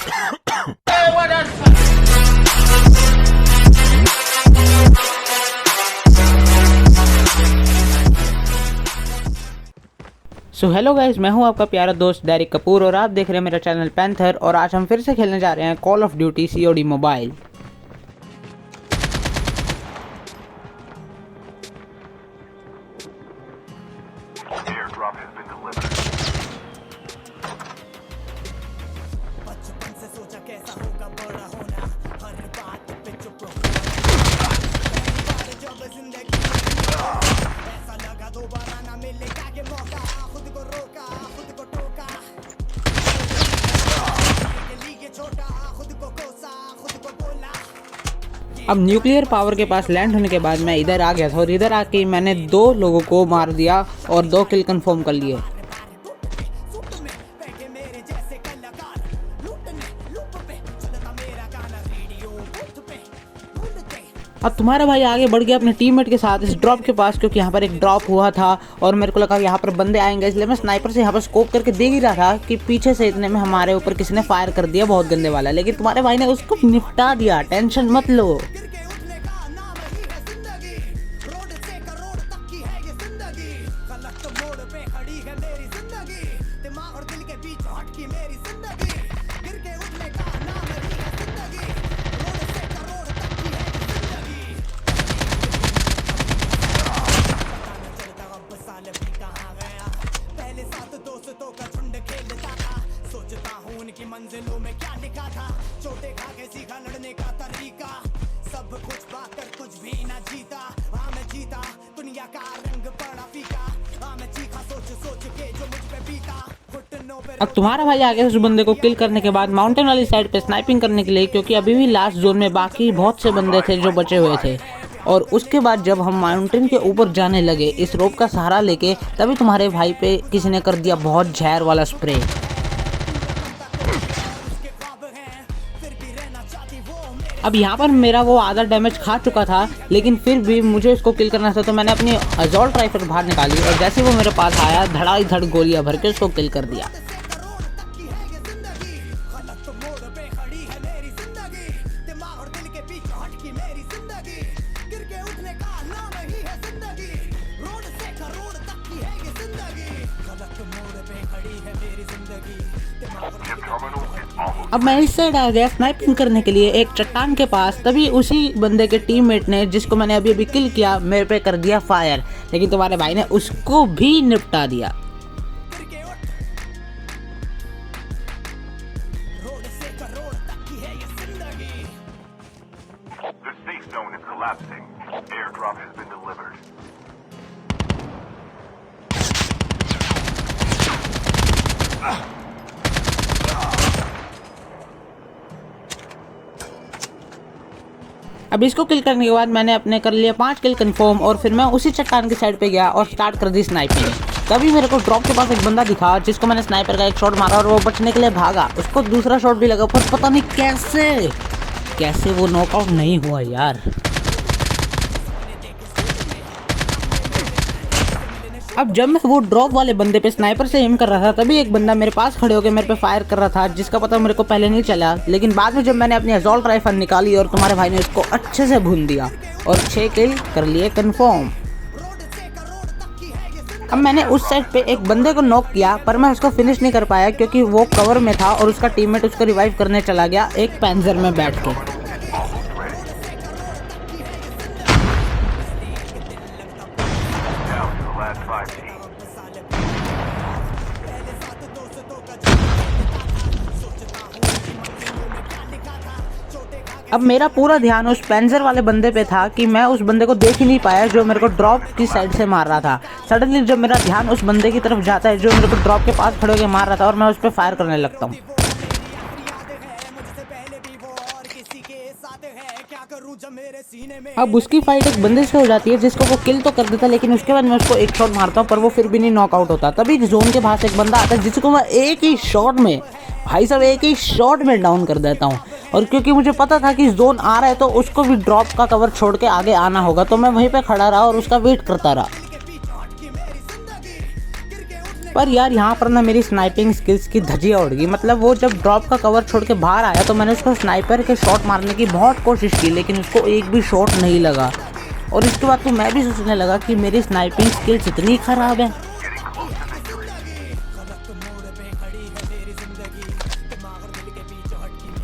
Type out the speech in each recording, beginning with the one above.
So hello guys, मैं हूं आपका प्यारा दोस्त डेरिक कपूर और आप देख रहे हैं मेरा चैनल पैंथर। और आज हम फिर से खेलने जा रहे हैं call of duty COD mobile. अब न्यूक्लियर पावर के पास लैंड होने के बाद मैं इधर आ गया था और इधर आके मैंने 2 लोगों को मार दिया और 2 किल कंफर्म कर लिए। अब तुम्हारा भाई आगे बढ़ गया अपने टीममेट के साथ इस ड्रॉप के पास, क्योंकि यहाँ पर एक ड्रॉप हुआ था और मेरे को लगा यहाँ पर बंदे आएंगे, इसलिए मैं स्नाइपर से यहाँ पर स्कोप करके देख ही रहा था कि पीछे से इतने में हमारे ऊपर किसी ने फायर कर दिया बहुत गंदे वाला। लेकिन तुम्हारे भाई ने उसको निपटा दिया, टेंशन मत लो। मंजिलों में क्या लिखा था, चोटे खा के सीखा लड़ने का तरीका, सब कुछ पाकर कुछ भी ना जीता। हाँ मैं जीता, दुनिया का रंग पड़ा फीका। हाँ मैं चीखा सोच सोच के जो मुझ पे बीता। अब तुम्हारा भाई आ गया उस बंदे को किल करने के बाद माउंटेन वाली साइड पे स्नाइपिंग करने के लिए, क्योंकि अभी भी लास्ट जोन में बाकी बहुत से बंदे थे जो बचे हुए थे। और उसके बाद जब हम माउंटेन के ऊपर जाने लगे इस रोप का सहारा लेके, तभी तुम्हारे भाई पे किसी ने कर दिया बहुत जहर वाला स्प्रे। अब यहाँ पर मेरा वो आधा डैमेज खा चुका था, लेकिन फिर भी मुझे उसको किल करना था, तो मैंने अपनी असॉल्ट राइफल बाहर निकाली और जैसे वो मेरे पास आया धड़ाई धड़ गोलियां भर के उसको किल कर दिया। अब मैं इस साइड आ गया स्नाइपिंग करने के लिए एक चट्टान के पास, तभी उसी बंदे के टीममेट ने जिसको मैंने अभी किल किया मेरे पे कर दिया फायर, लेकिन तुम्हारे भाई ने उसको भी निपटा दिया। अब इसको किल करने के बाद मैंने अपने कर लिया 5 किल कंफर्म और फिर मैं उसी चट्टान की साइड पे गया और स्टार्ट कर दी स्नाइपिंग। तभी मेरे को ड्रॉप के पास एक बंदा दिखा जिसको मैंने स्नाइपर का एक शॉट मारा और वो बचने के लिए भागा, उसको दूसरा शॉट भी लगा, पर पता नहीं कैसे वो नॉकआउट नहीं हुआ यार। अब जब मैं वो ड्रॉप वाले बंदे पे स्नाइपर से एम कर रहा था, तभी एक बंदा मेरे पास खड़े होकर मेरे पे फायर कर रहा था, जिसका पता मेरे को पहले नहीं चला। लेकिन बाद में जब मैंने अपनी असॉल्ट राइफल निकाली और तुम्हारे भाई ने उसको अच्छे से भून दिया और 6 किल कर लिए कंफर्म। अब मैंने उस साइड पे एक बंदे को नॉक किया, पर मैं उसको फिनिश नहीं कर पाया क्योंकि वो कवर में था और उसका टीममेट उसको रिवाइव करने चला गया एक पैंजर में बैठ के। अब मेरा पूरा ध्यान उस पैंजर वाले बंदे पे था कि मैं उस बंदे को देख ही नहीं पाया जो मेरे को ड्रॉप की साइड से मार रहा था। सडनली जब मेरा ध्यान उस बंदे की तरफ जाता है जो मेरे को ड्रॉप के पास खड़े होकर मार रहा था, और मैं उस पर फायर करने लगता हूँ। अब उसकी फाइट एक बंदे से हो जाती है जिसको वो किल तो कर देता, लेकिन उसके बाद मैं उसको एक शॉट मारता हूँ पर वो फिर भी नहीं नॉकआउट होता। तभी जोन के पास एक बंदा आता है जिसको मैं एक ही शॉट में डाउन कर देता हूँ। और क्योंकि मुझे पता था कि जोन आ रहा है तो उसको भी ड्रॉप का कवर छोड़ के आगे आना होगा, तो मैं वहीं पे खड़ा रहा और उसका वेट करता रहा। पर यार यहाँ पर ना मेरी स्नाइपिंग स्किल्स की धज्जियाँ उड़ गई। मतलब वो जब ड्रॉप का कवर छोड़ के बाहर आया तो मैंने उसको स्नाइपर के शॉट मारने की बहुत कोशिश की, लेकिन उसको एक भी शॉट नहीं लगा। और इसके बाद तो मैं भी सोचने लगा कि मेरी स्नाइपिंग स्किल्स इतनी ख़राब है।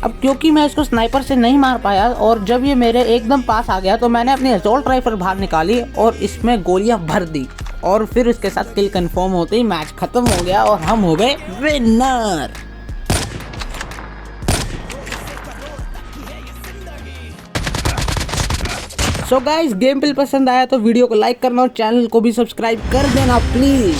अब क्योंकि मैं इसको स्नाइपर से नहीं मार पाया और जब ये मेरे एकदम पास आ गया तो मैंने अपनी असॉल्ट राइफल बाहर निकाली और इसमें गोलियां भर दी, और फिर उसके साथ किल कंफर्म होते ही मैच खत्म हो गया और हम हो गए winner. So guys, game play पसंद आया तो वीडियो को लाइक करना और चैनल को भी सब्सक्राइब कर देना प्लीज।